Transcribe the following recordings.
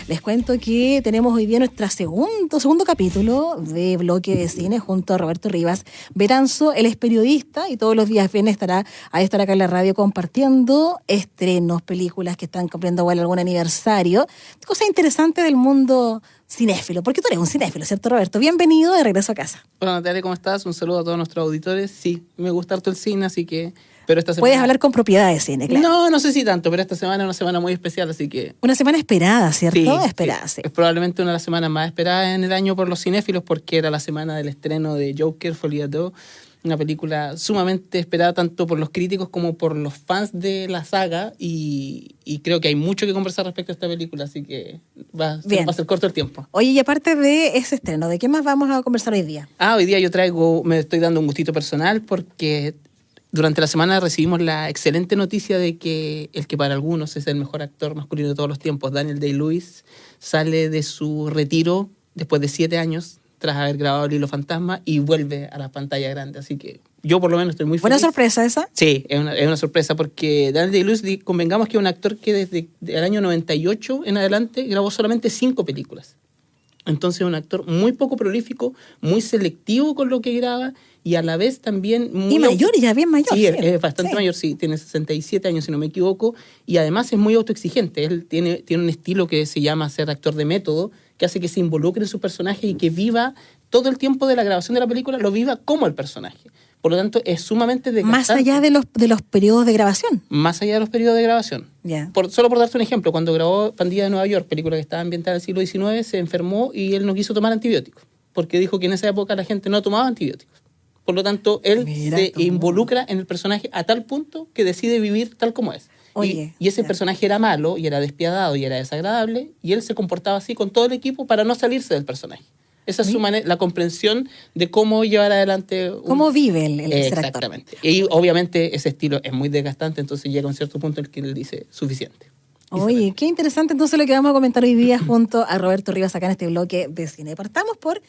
Les cuento que tenemos hoy día nuestro segundo capítulo de Bloque de Cine junto a Roberto Rivas Betanzo. Él es periodista y todos los días viernes estará acá en la radio compartiendo estrenos, películas que están cumpliendo igual algún aniversario, cosas interesantes del mundo cinéfilo, porque tú eres un cinéfilo, ¿cierto, Roberto? Bienvenido de regreso a casa. Hola Natalia, ¿cómo estás? Un saludo a todos nuestros auditores. Sí, me gusta harto el cine, así que... Pero esta semana... Puedes hablar con propiedad de cine, claro. No sé si tanto, pero esta semana es una semana muy especial, así que... Una semana esperada, ¿cierto? Sí, esperada, sí. Es probablemente una de las semanas más esperadas en el año por los cinéfilos, porque era la semana del estreno de Joker, Folie à Deux, una película sumamente esperada tanto por los críticos como por los fans de la saga, y creo que hay mucho que conversar respecto a esta película, así que va a ser corto el tiempo. Oye, y aparte de ese estreno, ¿de qué más vamos a conversar hoy día? Hoy día me estoy dando un gustito personal porque... Durante la semana recibimos la excelente noticia de que el que para algunos es el mejor actor masculino de todos los tiempos, Daniel Day-Lewis, sale de su retiro después de 7 años tras haber grabado El Hilo Fantasma y vuelve a la pantalla grande. Así que yo por lo menos estoy muy feliz. ¿Buena sorpresa esa? Sí, es una sorpresa porque Daniel Day-Lewis, convengamos que es un actor que desde el año 98 en adelante grabó solamente 5 películas. Entonces es un actor muy poco prolífico, muy selectivo con lo que graba y a la vez también... Y mayor, ya bien mayor. Sí, es bastante mayor, sí, tiene 67 años si no me equivoco, y además es muy autoexigente. Él tiene un estilo que se llama ser actor de método, que hace que se involucre en su personaje y que viva todo el tiempo de la grabación de la película, lo viva como el personaje. Por lo tanto, es sumamente desgastante. Más allá de los periodos de grabación. Más allá de los periodos de grabación. Yeah. Solo por darte un ejemplo, cuando grabó Pandilla de Nueva York, película que estaba ambientada en el siglo XIX, se enfermó y él no quiso tomar antibióticos, porque dijo que en esa época la gente no tomaba antibióticos. Por lo tanto, él se involucra en el personaje a tal punto que decide vivir tal como es. Oye, y ese personaje era malo, y era despiadado, y era desagradable, y él se comportaba así con todo el equipo para no salirse del personaje. Esa es la comprensión de cómo llevar adelante... ¿Cómo vive el ser actor? Exactamente. Y obviamente ese estilo es muy desgastante, entonces llega a un cierto punto en el que él dice suficiente. Oye, qué interesante entonces lo que vamos a comentar hoy día junto a Roberto Rivas acá en este bloque de cine. Partamos por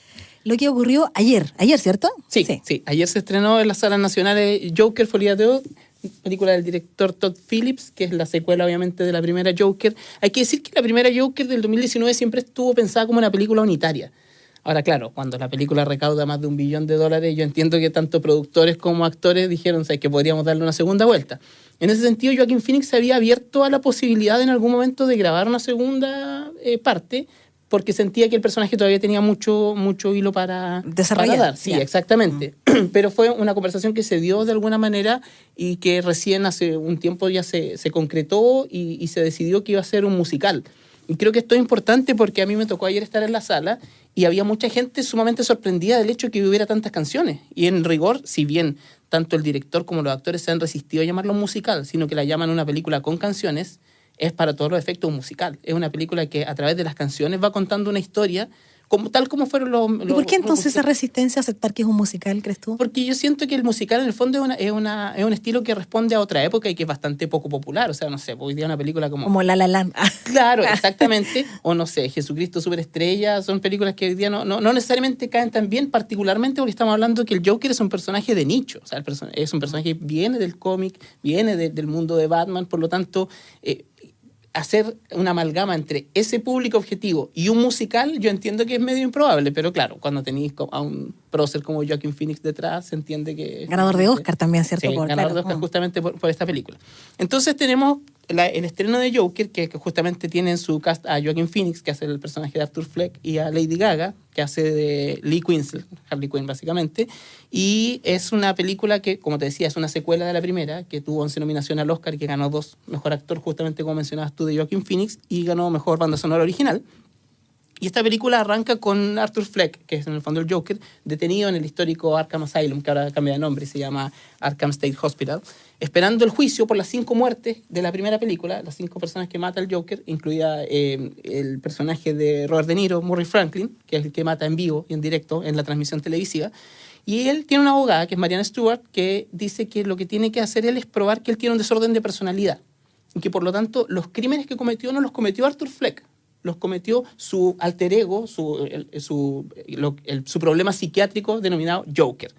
lo que ocurrió ayer, ¿cierto? Sí. Ayer se estrenó en las salas nacionales Joker, Folie à Deux, película del director Todd Phillips, que es la secuela obviamente de la primera Joker. Hay que decir que la primera Joker del 2019 siempre estuvo pensada como una película unitaria. Ahora, claro, cuando la película recauda más de $1 billón, yo entiendo que tanto productores como actores dijeron que podríamos darle una segunda vuelta. En ese sentido, Joaquin Phoenix se había abierto a la posibilidad en algún momento de grabar una segunda parte, porque sentía que el personaje todavía tenía mucho hilo para dar. Sí, exactamente. Pero fue una conversación que se dio de alguna manera y que recién hace un tiempo ya se concretó y se decidió que iba a ser un musical. Y creo que esto es importante porque a mí me tocó ayer estar en la sala y había mucha gente sumamente sorprendida del hecho de que hubiera tantas canciones. Y en rigor, si bien tanto el director como los actores se han resistido a llamarlo musical, sino que la llaman una película con canciones, es para todos los efectos un musical. Es una película que a través de las canciones va contando una historia tal como fueron los... ¿Y por qué entonces esa resistencia a aceptar que es un musical, crees tú? Porque yo siento que el musical en el fondo es un estilo que responde a otra época y que es bastante poco popular. O sea, no sé, hoy día una película como La La Land. Claro, exactamente. O no sé, Jesucristo Superestrella, son películas que hoy día no necesariamente caen tan bien, particularmente porque estamos hablando que el Joker es un personaje de nicho. O sea, es un personaje que viene del cómic, viene del mundo de Batman, por lo tanto... hacer una amalgama entre ese público objetivo y un musical, yo entiendo que es medio improbable, pero claro, cuando tenéis a un prócer como Joaquin Phoenix detrás, se entiende que... Ganador de Oscar también, ¿cierto? Sí, ganador de Oscar justamente por esta película. Entonces tenemos el estreno de Joker, que justamente tiene en su cast a Joaquin Phoenix, que hace el personaje de Arthur Fleck, y a Lady Gaga, que hace de Lee Quinzel, Harley Quinn básicamente, y es una película que, como te decía, es una secuela de la primera, que tuvo 11 nominaciones al Oscar y que ganó 2, mejor actor, justamente como mencionabas tú, de Joaquin Phoenix, y ganó mejor banda sonora original. Y esta película arranca con Arthur Fleck, que es en el fondo el Joker, detenido en el histórico Arkham Asylum, que ahora cambia de nombre y se llama Arkham State Hospital, esperando el juicio por las 5 muertes de la primera película, las 5 personas que mata el Joker, incluida el personaje de Robert De Niro, Murray Franklin, que es el que mata en vivo y en directo en la transmisión televisiva. Y él tiene una abogada, que es Marianne Stewart, que dice que lo que tiene que hacer él es probar que él tiene un desorden de personalidad y que por lo tanto los crímenes que cometió no los cometió Arthur Fleck, los cometió su alter ego, su problema psiquiátrico denominado Joker.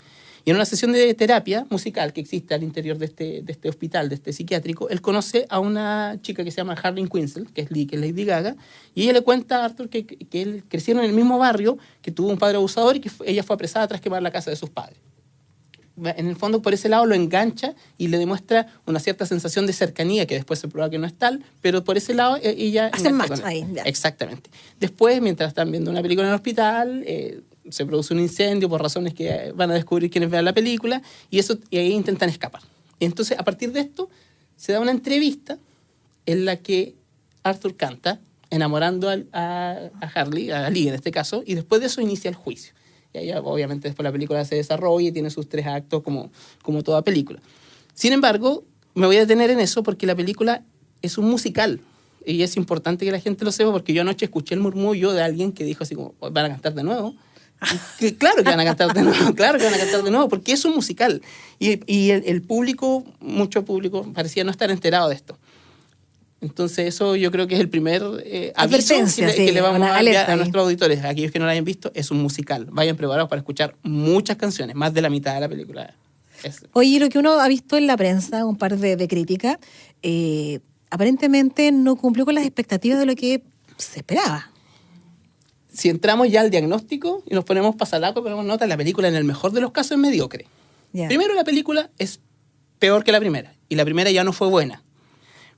Y en una sesión de terapia musical que existe al interior de este hospital, de este psiquiátrico, él conoce a una chica que se llama Harley Quinzel, que es Lady Gaga, y ella le cuenta a Arthur que él crecieron en el mismo barrio, que tuvo un padre abusador y que ella fue apresada tras quemar la casa de sus padres. En el fondo, por ese lado lo engancha y le demuestra una cierta sensación de cercanía, que después se prueba que no es tal, pero por ese lado ella... Hacen match ahí. Ya. Exactamente. Después, mientras están viendo una película en el hospital, se produce un incendio por razones que van a descubrir quienes vean la película, y ahí intentan escapar. Y entonces, a partir de esto, se da una entrevista en la que Arthur canta, enamorando a Harley, a Lee en este caso, y después de eso inicia el juicio. Y ahí, obviamente, después la película se desarrolla y tiene sus 3 actos como toda película. Sin embargo, me voy a detener en eso porque la película es un musical. Y es importante que la gente lo sepa porque yo anoche escuché el murmullo de alguien que dijo así como, ¿van a cantar de nuevo? Claro que van a cantar de nuevo, claro que van a cantar de nuevo, porque es un musical. Y el público, mucho público, parecía no estar enterado de esto. Entonces eso yo creo que es el primer aviso que le vamos a enviar a nuestros auditores, a aquellos que no lo hayan visto. Es un musical, vayan preparados para escuchar muchas canciones, más de la mitad de la película. Oye, lo que uno ha visto en la prensa, un par de críticas, aparentemente no cumplió con las expectativas de lo que se esperaba. Si entramos ya al diagnóstico y nos ponemos pasalaco, ponemos nota, la película en el mejor de los casos es mediocre. Yeah. Primero, la película es peor que la primera, y la primera ya no fue buena.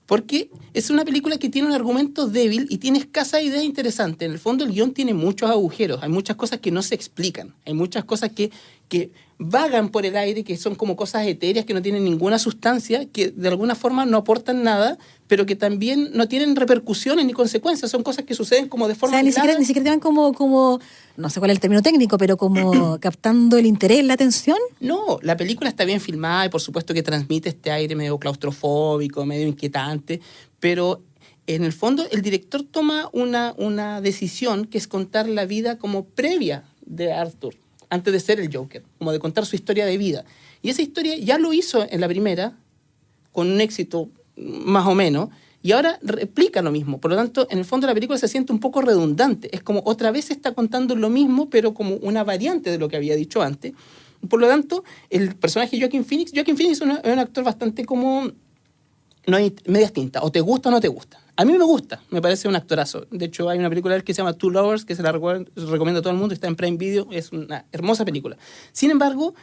Porque es una película que tiene un argumento débil y tiene escasa idea interesante. En el fondo, el guión tiene muchos agujeros. Hay muchas cosas que no se explican. Hay muchas cosas que vagan por el aire, que son como cosas etéreas, que no tienen ninguna sustancia, que de alguna forma no aportan nada, pero que también no tienen repercusiones ni consecuencias. Son cosas que suceden como de forma... O sea, ni siquiera te van como, no sé cuál es el término técnico, pero como captando el interés, la atención. No, la película está bien filmada y por supuesto que transmite este aire medio claustrofóbico, medio inquietante, pero en el fondo el director toma una decisión que es contar la vida como previa de Arthur, antes de ser el Joker, como de contar su historia de vida. Y esa historia ya lo hizo en la primera, con un éxito más o menos, y ahora replica lo mismo. Por lo tanto, en el fondo la película se siente un poco redundante. Es como otra vez está contando lo mismo, pero como una variante de lo que había dicho antes. Por lo tanto, el personaje Joaquin Phoenix es un actor bastante como... No hay medias tintas, o te gusta o no te gusta. A mí me gusta, me parece un actorazo. De hecho, hay una película de él que se llama Two Lovers, que se la recomiendo a todo el mundo, está en Prime Video, es una hermosa película. Sin embargo,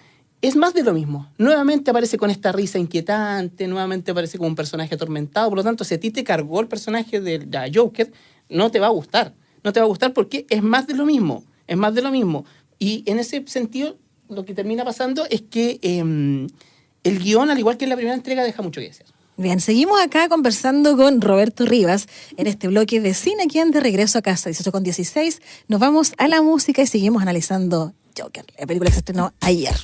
es más de lo mismo. Nuevamente aparece con esta risa inquietante, nuevamente aparece como un personaje atormentado. Por lo tanto, si a ti te cargó el personaje de Joker, no te va a gustar. No te va a gustar porque es más de lo mismo. Es más de lo mismo. Y en ese sentido, lo que termina pasando es que el guión, al igual que en la primera entrega, deja mucho que desear. Bien, seguimos acá conversando con Roberto Rivas en este bloque de Cine aquí en De Regreso a Casa, 18:16. Nos vamos a la música y seguimos analizando Joker, la película que se estrenó ayer.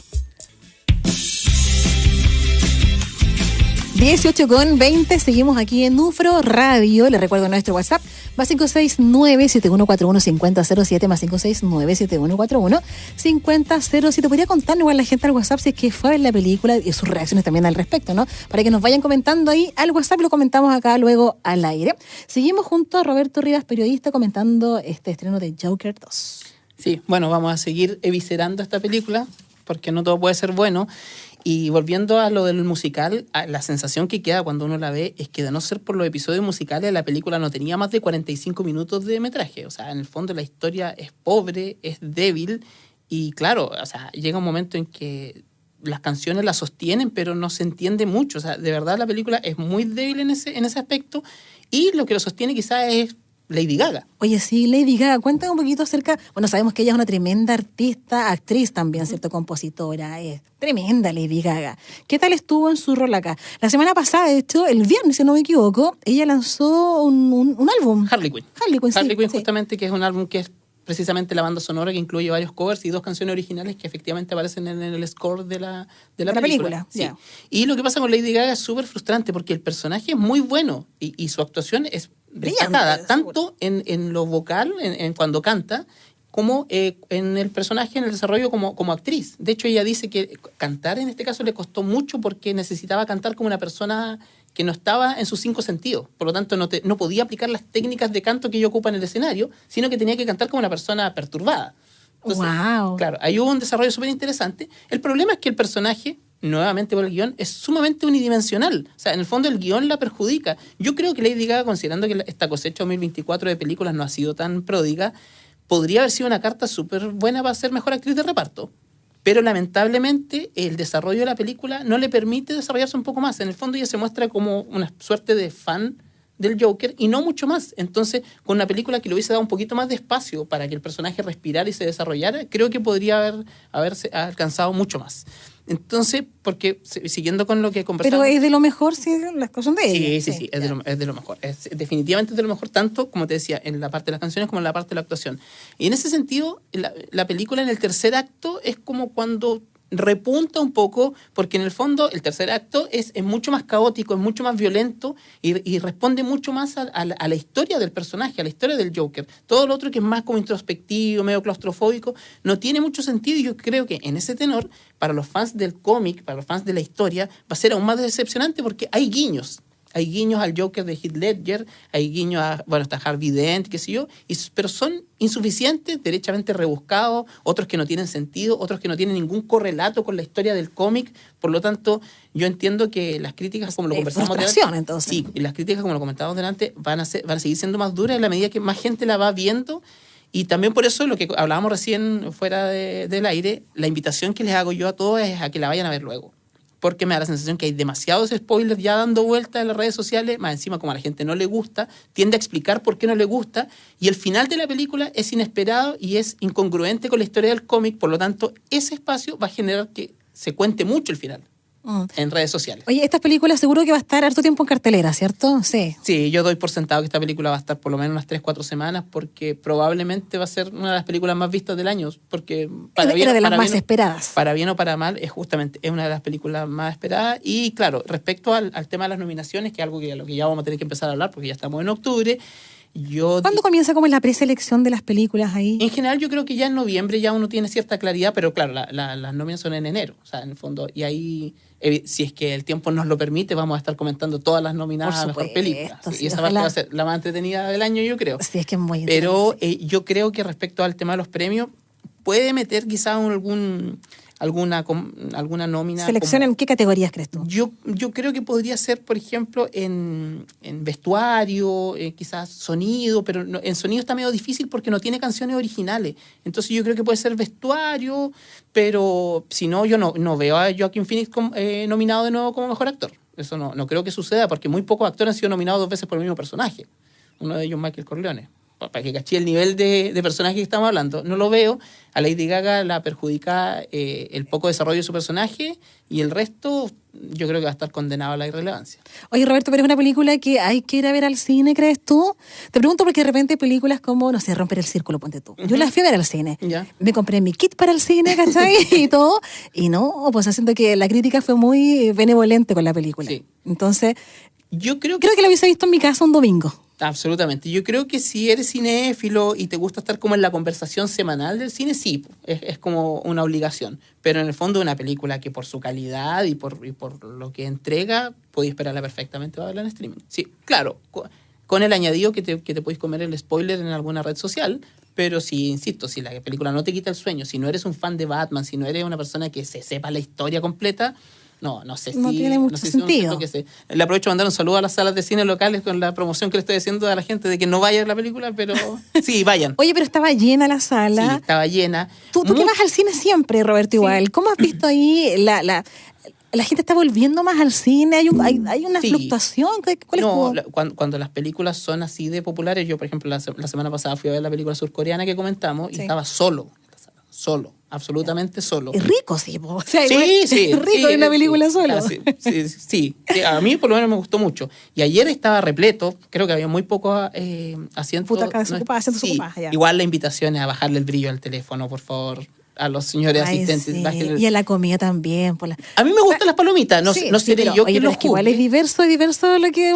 18:20, seguimos aquí en UFRO Radio. Les recuerdo nuestro WhatsApp, más 569-7141-5007, más 569-7141-5007. Podría contarnos igual la gente al WhatsApp si es que fue a ver la película y sus reacciones también al respecto, ¿no? Para que nos vayan comentando ahí al WhatsApp y lo comentamos acá luego al aire. Seguimos junto a Roberto Rivas, periodista, comentando este estreno de Joker 2. Sí, bueno, vamos a seguir eviscerando esta película porque no todo puede ser bueno. Y volviendo a lo del musical, la sensación que queda cuando uno la ve es que de no ser por los episodios musicales, la película no tenía más de 45 minutos de metraje. O sea, en el fondo la historia es pobre, es débil y claro, o sea, llega un momento en que las canciones la sostienen, pero no se entiende mucho. O sea, de verdad la película es muy débil en ese aspecto y lo que lo sostiene quizás es Lady Gaga. Oye, sí, Lady Gaga, cuéntame un poquito acerca... Bueno, sabemos que ella es una tremenda artista, actriz también, ¿cierto? Compositora, es tremenda Lady Gaga. ¿Qué tal estuvo en su rol acá? La semana pasada, de hecho, el viernes, si no me equivoco, ella lanzó un álbum. Harley Quinn, sí. justamente, que es un álbum que es precisamente la banda sonora que incluye varios covers y 2 canciones originales que efectivamente aparecen en el score de la película. Sí. Yeah. Y lo que pasa con Lady Gaga es súper frustrante porque el personaje es muy bueno y su actuación es destacada, tanto en lo vocal, en cuando canta, como en el personaje, en el desarrollo como actriz. De hecho, ella dice que cantar en este caso le costó mucho porque necesitaba cantar como una persona que no estaba en sus 5 sentidos. Por lo tanto, no podía aplicar las técnicas de canto que ella ocupa en el escenario, sino que tenía que cantar como una persona perturbada. Entonces, Wow. claro, ahí hubo un desarrollo súper interesante. El problema es que el personaje, nuevamente por el guión, es sumamente unidimensional. O sea, en el fondo el guión la perjudica. Yo creo que Lady Gaga, considerando que esta cosecha 2024 de películas no ha sido tan pródiga, podría haber sido una carta súper buena para ser mejor actriz de reparto. Pero lamentablemente el desarrollo de la película no le permite desarrollarse un poco más. En el fondo ella se muestra como una suerte de fan del Joker y no mucho más. Entonces, con una película que le hubiese dado un poquito más de espacio para que el personaje respirara y se desarrollara, creo que podría haberse alcanzado mucho más. Entonces, porque siguiendo con lo que conversamos... Pero es de lo mejor, sí, las cosas de ella. Sí, es de lo mejor. Definitivamente es de lo mejor, tanto, como te decía, en la parte de las canciones como en la parte de la actuación. Y en ese sentido, la película en el tercer acto es como cuando repunta un poco, porque en el fondo el tercer acto es mucho más caótico, es mucho más violento y responde mucho más a la historia del personaje, a la historia del Joker. Todo lo otro que es más como introspectivo, medio claustrofóbico, no tiene mucho sentido, y yo creo que en ese tenor, para los fans del cómic, para los fans de la historia, va a ser aún más decepcionante porque hay guiños. Hay guiños al Joker de Heath Ledger, hay guiños a, bueno, está Harvey Dent, qué sé yo, pero son insuficientes, derechamente rebuscados, otros que no tienen sentido, otros que no tienen ningún correlato con la historia del cómic. Por lo tanto, yo entiendo que las críticas, como lo conversamos delante, entonces. sí, y las críticas, como lo comentábamos delante, van a seguir siendo más duras en la medida que más gente la va viendo. Y también por eso, lo que hablábamos recién fuera del aire, la invitación que les hago yo a todos es a que la vayan a ver luego. Porque me da la sensación que hay demasiados spoilers ya dando vueltas en las redes sociales, más encima como a la gente no le gusta, tiende a explicar por qué no le gusta, y el final de la película es inesperado y es incongruente con la historia del cómic, por lo tanto, ese espacio va a generar que se cuente mucho el final en redes sociales. Oye, esta película seguro que va a estar harto tiempo en cartelera, ¿cierto? Sí. Sí, yo doy por sentado que esta película va a estar por lo menos unas 3-4 semanas, porque probablemente va a ser una de las películas más vistas del año, porque Era de las más esperadas. Para bien o para mal, es una de las películas más esperadas. Y claro, respecto al tema de las nominaciones, que es algo que lo que ya vamos a tener que empezar a hablar, porque ya estamos en octubre. ¿Cuándo comienza como la preselección de las películas ahí? En general yo creo que ya en noviembre ya uno tiene cierta claridad, pero claro, las nominaciones son en enero, o sea, en el fondo, y ahí, si es que el tiempo nos lo permite, vamos a estar comentando todas las nominadas a Mejor Película. Sí, y esa parte va a ser la más entretenida del año, yo creo. Sí, es que es muy Pero yo creo que respecto al tema de los premios, puede meter quizás alguna nómina. ¿Selección en qué categorías crees tú? Yo creo que podría ser, por ejemplo, en vestuario, quizás sonido, pero en sonido está medio difícil porque no tiene canciones originales. Entonces yo creo que puede ser vestuario, pero si no, yo no veo a Joaquin Phoenix nominado de nuevo como mejor actor. Eso no creo que suceda, porque muy pocos actores han sido nominados 2 veces por el mismo personaje. Uno de ellos, Michael Corleone. Para que caché el nivel de personaje que estamos hablando. No lo veo. A Lady Gaga la perjudica el poco desarrollo de su personaje, y el resto yo creo que va a estar condenado a la irrelevancia. Oye, Roberto, pero es una película que hay que ir a ver al cine, ¿crees tú? Te pregunto porque de repente películas como, no sé, Romper el Círculo, ponte tú. Yo las fui a ver al cine. ¿Ya? Me compré mi kit para el cine, ¿cachai? Y todo. Y no, pues siento que la crítica fue muy benevolente con la película. Sí. Entonces, yo creo que la hubiese visto en mi casa un domingo. Absolutamente. Yo creo que si eres cinéfilo y te gusta estar como en la conversación semanal del cine, sí, es como una obligación. Pero en el fondo una película que por su calidad y por lo que entrega, podéis esperarla perfectamente para verla en streaming. Sí, claro, con el añadido que te podéis comer el spoiler en alguna red social, pero sí, insisto, si la película no te quita el sueño, si no eres un fan de Batman, si no eres una persona que se sepa la historia completa, no sé si... No tiene mucho sentido. Le aprovecho a mandar un saludo a las salas de cine locales con la promoción que le estoy haciendo a la gente de que no vaya a ver la película, pero sí, vayan. Oye, pero estaba llena la sala. Sí, estaba llena. Tú que vas al cine siempre, Roberto, igual. Sí. ¿Cómo has visto ahí la gente está volviendo más al cine? ¿Hay una fluctuación? ¿Cuál es cuando las películas son así de populares, yo, por ejemplo, la semana pasada fui a ver la película surcoreana que comentamos, y estaba solo. Absolutamente solo. Es rico, sí. O sea, sí. Es rico en una película solo. Sí. A mí por lo menos me gustó mucho. Y ayer estaba repleto, creo que había muy pocos asientos. Asientos ocupados, ya. Igual la invitación es a bajarle el brillo al teléfono, por favor. A los señores asistentes. Sí. Y a la comida también. A mí me gustan las palomitas, no seré yo quien los juzgue. Igual es diverso lo que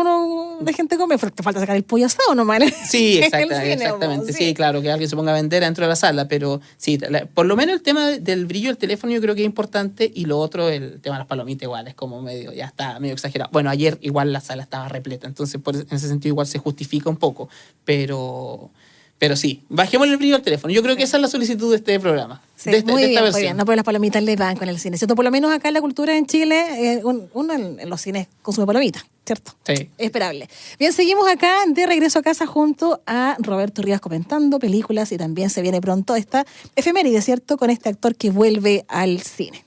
de gente come. Te falta sacar el pollo asado nomás. Sí, exactamente. Sí, claro, que alguien se ponga a vender dentro de la sala, pero sí, por lo menos el tema del brillo del teléfono yo creo que es importante, y lo otro, el tema de las palomitas igual, es como ya está medio exagerado. Bueno, ayer igual la sala estaba repleta, entonces en ese sentido igual se justifica un poco, pero Pero sí, bajemos el brillo al teléfono. Yo creo que esa es la solicitud de este programa. Sí, de esta muy bien, versión. no, pero las palomitas le van con el cine, ¿cierto? Por lo menos acá en la cultura en Chile, uno en los cines consume palomitas, ¿cierto? Sí. Esperable. Bien, seguimos acá de regreso a casa junto a Roberto Rivas comentando películas y también se viene pronto esta efeméride, ¿cierto? Con este actor que vuelve al cine.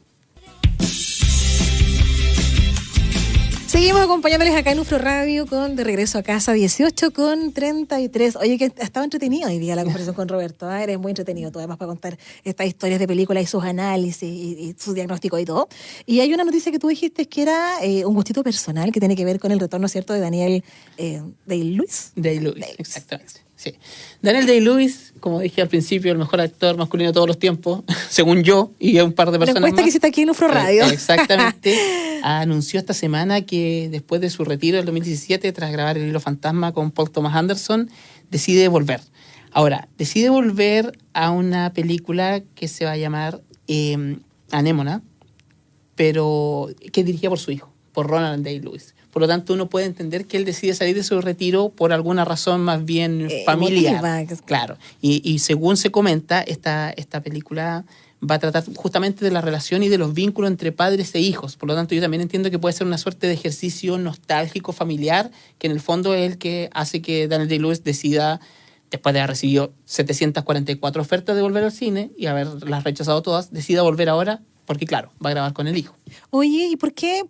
Seguimos acompañándoles acá en UFRO Radio con De Regreso a Casa 18:33. Oye, que ha estado entretenido hoy día la conversación con Roberto. Eres muy entretenido tú, además, para contar estas historias de películas y sus análisis y sus diagnósticos y todo. Y hay una noticia que tú dijiste que era un gustito personal que tiene que ver con el retorno, ¿cierto?, de Daniel Day-Lewis. Day-Lewis, exactamente. Sí. Daniel Day-Lewis, como dije al principio, el mejor actor masculino de todos los tiempos, según yo y un par de personas La encuesta más. que hiciste aquí en UFRO Radio. Exactamente. Anunció esta semana que después de su retiro del 2017, tras grabar El Hilo Fantasma con Paul Thomas Anderson, decide volver. Ahora, decide volver a una película que se va a llamar Anémona, pero que dirigida por su hijo, por Ronald Day-Lewis. Por lo tanto, uno puede entender que él decide salir de su retiro por alguna razón más bien familiar. Emotiva. Claro. Y según se comenta, esta película va a tratar justamente de la relación y de los vínculos entre padres e hijos. Por lo tanto, yo también entiendo que puede ser una suerte de ejercicio nostálgico familiar, que en el fondo es el que hace que Daniel Day-Lewis decida, después de haber recibido 744 ofertas de volver al cine y haberlas rechazado todas, decida volver ahora, porque claro, va a grabar con el hijo. Oye, ¿y por qué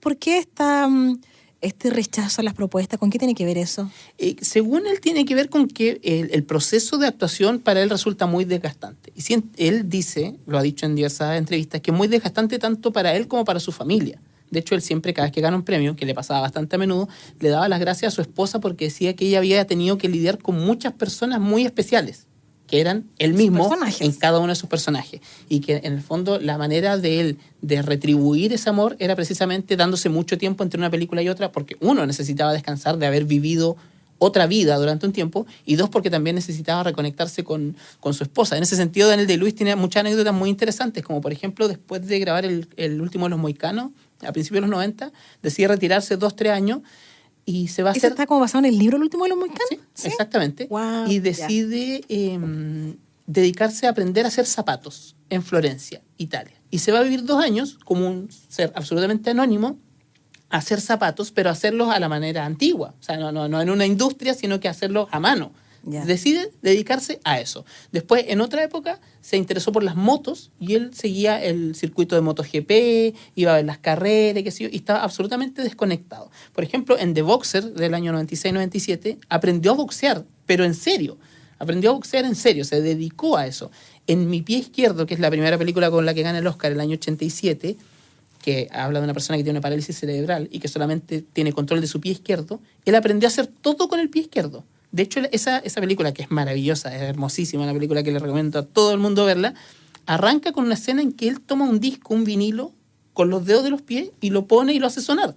este rechazo a las propuestas? ¿Con qué tiene que ver eso? Según él, tiene que ver con que el proceso de actuación para él resulta muy desgastante. Y él dice, lo ha dicho en diversas entrevistas, que es muy desgastante tanto para él como para su familia. De hecho, él siempre, cada vez que gana un premio, que le pasaba bastante a menudo, le daba las gracias a su esposa porque decía que ella había tenido que lidiar con muchas personas muy especiales, que eran él mismo en cada uno de sus personajes. Y que en el fondo la manera de él de retribuir ese amor era precisamente dándose mucho tiempo entre una película y otra, porque uno, necesitaba descansar de haber vivido otra vida durante un tiempo, y dos, porque también necesitaba reconectarse con su esposa. En ese sentido, Daniel Day-Lewis tiene muchas anécdotas muy interesantes, como por ejemplo, después de grabar el último de los Mohicanos, a principios de los 90, decide retirarse 2-3 años, y se va a hacer... ¿Está como basado en el libro El último de los Mohicanos? Sí, ¿sí? Exactamente. Wow, y decide dedicarse a aprender a hacer zapatos en Florencia, Italia. Y se va a vivir 2 años como un ser absolutamente anónimo a hacer zapatos, pero hacerlos a la manera antigua. O sea, no en una industria, sino que hacerlos a mano. Yeah. Decide dedicarse a eso. Después, en otra época, se interesó por las motos y él seguía el circuito de MotoGP, iba a ver las carreras, qué sé yo, y estaba absolutamente desconectado. Por ejemplo, en The Boxer del año 96-97, aprendió a boxear, pero en serio. Aprendió a boxear en serio, se dedicó a eso. En Mi Pie Izquierdo, que es la primera película con la que gana el Oscar el año 87, que habla de una persona que tiene una parálisis cerebral y que solamente tiene control de su pie izquierdo, él aprendió a hacer todo con el pie izquierdo. De hecho, esa película, que es maravillosa, es hermosísima, una película que le recomiendo a todo el mundo verla, arranca con una escena en que él toma un disco, un vinilo, con los dedos de los pies y lo pone y lo hace sonar.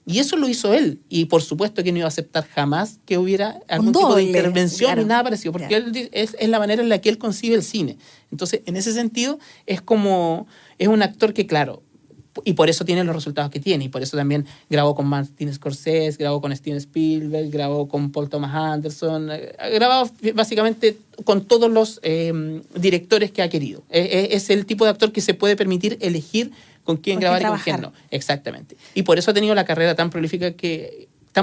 Y eso lo hizo él. Y por supuesto que no iba a aceptar jamás que hubiera algún tipo de intervención, claro, ni nada parecido, porque él, es la manera en la que él concibe el cine. Entonces, en ese sentido, es un actor que, claro, y por eso tiene los resultados que tiene, y por eso también grabó con Martin Scorsese, grabó con Steven Spielberg, grabó con Paul Thomas Anderson, grabado básicamente con todos los directores que ha querido. Es el tipo de actor que se puede permitir elegir con quién grabar y con quién no. Exactamente. Y por eso ha tenido la carrera tan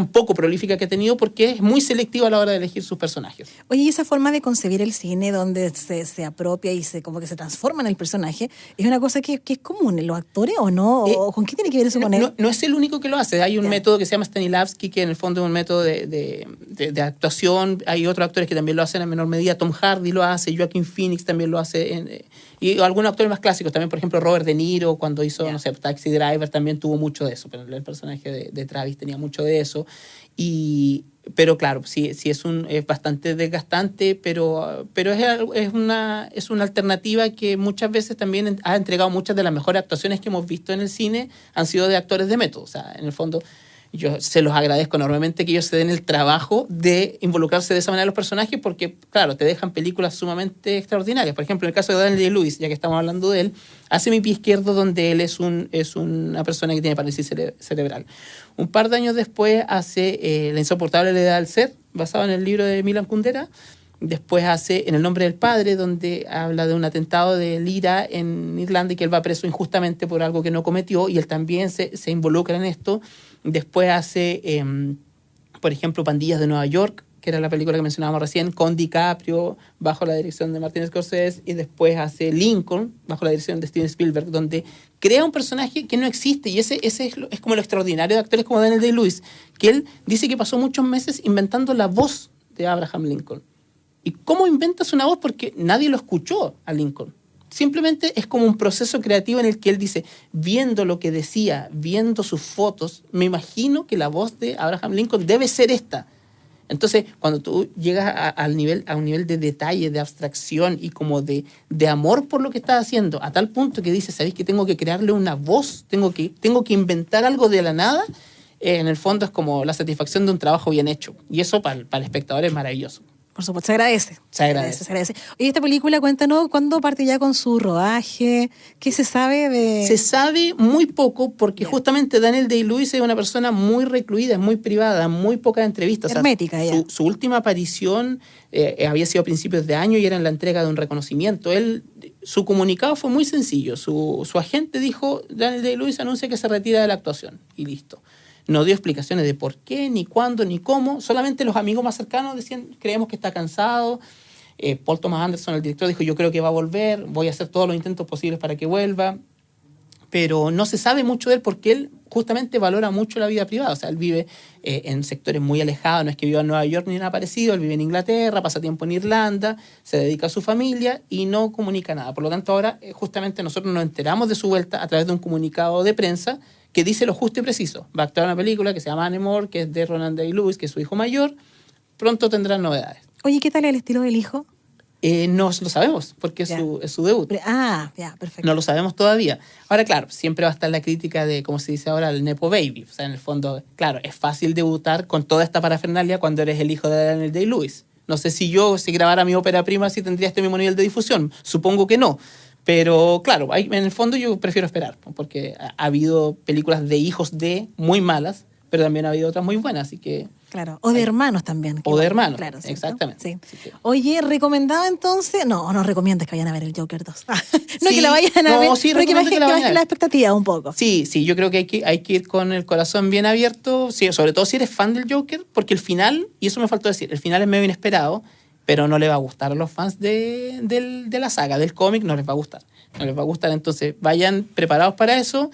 poco prolífica que ha tenido, porque es muy selectivo a la hora de elegir sus personajes. Oye, y esa forma de concebir el cine donde se apropia y como que se transforma en el personaje, ¿es una cosa que es común en los actores o no? ¿O con qué tiene que ver eso con él? No es el único que lo hace. Hay un método que se llama Stanislavski, que en el fondo es un método de actuación. Hay otros actores que también lo hacen en menor medida. Tom Hardy lo hace, Joaquin Phoenix también lo hace, y algunos actores más clásicos también, por ejemplo Robert De Niro, cuando hizo no sé, Taxi Driver, también tuvo mucho de eso, pero el personaje de Travis tenía mucho de eso. Pero claro, sí es bastante desgastante, pero es una alternativa que muchas veces también ha entregado. Muchas de las mejores actuaciones que hemos visto en el cine han sido de actores de método. O sea, en el fondo, yo se los agradezco enormemente que ellos se den el trabajo de involucrarse de esa manera en los personajes, porque, claro, te dejan películas sumamente extraordinarias. Por ejemplo, en el caso de Daniel Day-Lewis, ya que estamos hablando de él, hace Mi Pie Izquierdo, donde él es una persona que tiene parálisis cerebral. Un par de años después hace La insoportable levedad del ser, basado en el libro de Milan Kundera, Después hace En el nombre del padre, donde habla de un atentado de Lira en Irlanda y que él va preso injustamente por algo que no cometió, y él también se involucra en esto. Después hace, por ejemplo, Pandillas de Nueva York, que era la película que mencionábamos recién, con DiCaprio, bajo la dirección de Martin Scorsese, y después hace Lincoln, bajo la dirección de Steven Spielberg, donde crea un personaje que no existe, y ese es como lo extraordinario de actores como Daniel Day-Lewis, que él dice que pasó muchos meses inventando la voz de Abraham Lincoln. ¿Y cómo inventas una voz? Porque nadie lo escuchó a Lincoln. Simplemente es como un proceso creativo en el que él dice, viendo lo que decía, viendo sus fotos, me imagino que la voz de Abraham Lincoln debe ser esta. Entonces, cuando tú llegas a un nivel de detalle, de abstracción y como de amor por lo que estás haciendo, a tal punto que dices, ¿sabéis que tengo que crearle una voz? Tengo que inventar algo de la nada. En el fondo es como la satisfacción de un trabajo bien hecho. Y eso para el espectador es maravilloso. Por supuesto, se agradece. Se agradece. Oye, esta película, cuéntanos, ¿cuándo parte ya con su rodaje? ¿Qué se sabe de...? Se sabe muy poco porque justamente Daniel Day-Lewis es una persona muy recluida, muy privada, muy pocas entrevistas. Hermética, o sea, su última aparición había sido a principios de año y era en la entrega de un reconocimiento. Su comunicado fue muy sencillo. Su agente dijo, Daniel Day-Lewis anuncia que se retira de la actuación y listo. No dio explicaciones de por qué, ni cuándo, ni cómo. Solamente los amigos más cercanos decían, creemos que está cansado. Paul Thomas Anderson, el director, dijo, yo creo que va a volver, voy a hacer todos los intentos posibles para que vuelva. Pero no se sabe mucho de él porque él justamente valora mucho la vida privada. O sea, él vive en sectores muy alejados, no es que viva en Nueva York ni nada parecido, él vive en Inglaterra, pasa tiempo en Irlanda, se dedica a su familia y no comunica nada. Por lo tanto, ahora justamente nosotros nos enteramos de su vuelta a través de un comunicado de prensa que dice lo justo y preciso. Va a actuar una película que se llama Anemone, que es de Ronan Day-Lewis, que es su hijo mayor. Pronto tendrán novedades. Oye, ¿qué tal el estilo del hijo? No lo sabemos, porque es su debut. Ya, perfecto. No lo sabemos todavía. Ahora, claro, siempre va a estar la crítica de, como se dice ahora, el Nepo Baby. O sea, en el fondo, claro, es fácil debutar con toda esta parafernalia cuando eres el hijo de Daniel Day-Lewis. No sé si grabara mi ópera prima, si tendría este mismo nivel de difusión. Supongo que no. Pero claro, en el fondo yo prefiero esperar, porque ha habido películas de hijos de muy malas, pero también ha habido otras muy buenas, así que... Claro, o de hermanos también. O de hermanos, claro, exactamente. Sí. Sí. Oye, ¿recomendado entonces? No recomiendas que vayan a ver el Joker 2. No sí, que la vayan a ver, sí, pero que bajen la expectativa un poco. Sí, yo creo que hay que ir con el corazón bien abierto, sí, sobre todo si eres fan del Joker, porque el final, y eso me faltó decir, el final es medio inesperado, pero no le va a gustar a los fans de la saga, del cómic, no les va a gustar. No les va a gustar, entonces vayan preparados para eso.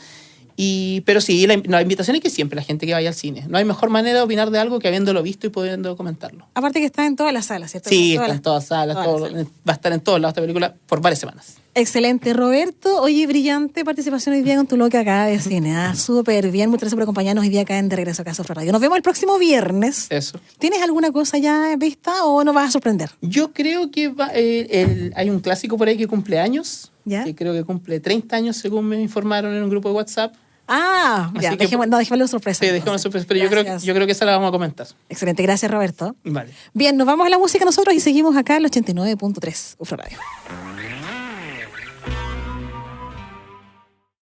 Pero sí, la invitación es que siempre la gente que vaya al cine. No hay mejor manera de opinar de algo que habiéndolo visto y pudiendo comentarlo. Aparte que está en todas las salas, ¿cierto? Sí, está en todas salas. Va a estar en todos lados esta película por varias semanas. Excelente, Roberto. Oye, brillante participación hoy día con tu bloque acá de cine. Súper bien. Muchas gracias por acompañarnos hoy día acá en De Regreso a Casa Afro Radio. Nos vemos el próximo viernes. Eso. ¿Tienes alguna cosa ya vista o nos vas a sorprender? Yo creo que hay un clásico por ahí que cumple años. ¿Ya? Que creo que cumple 30 años, según me informaron en un grupo de WhatsApp. Ya, dejémoslo sorpresa. Sí, dejémoslo sorpresa, pero yo creo que esa la vamos a comentar. Excelente, gracias, Roberto. Vale. Bien, nos vamos a la música nosotros y seguimos acá en el 89.3 UFRO Radio.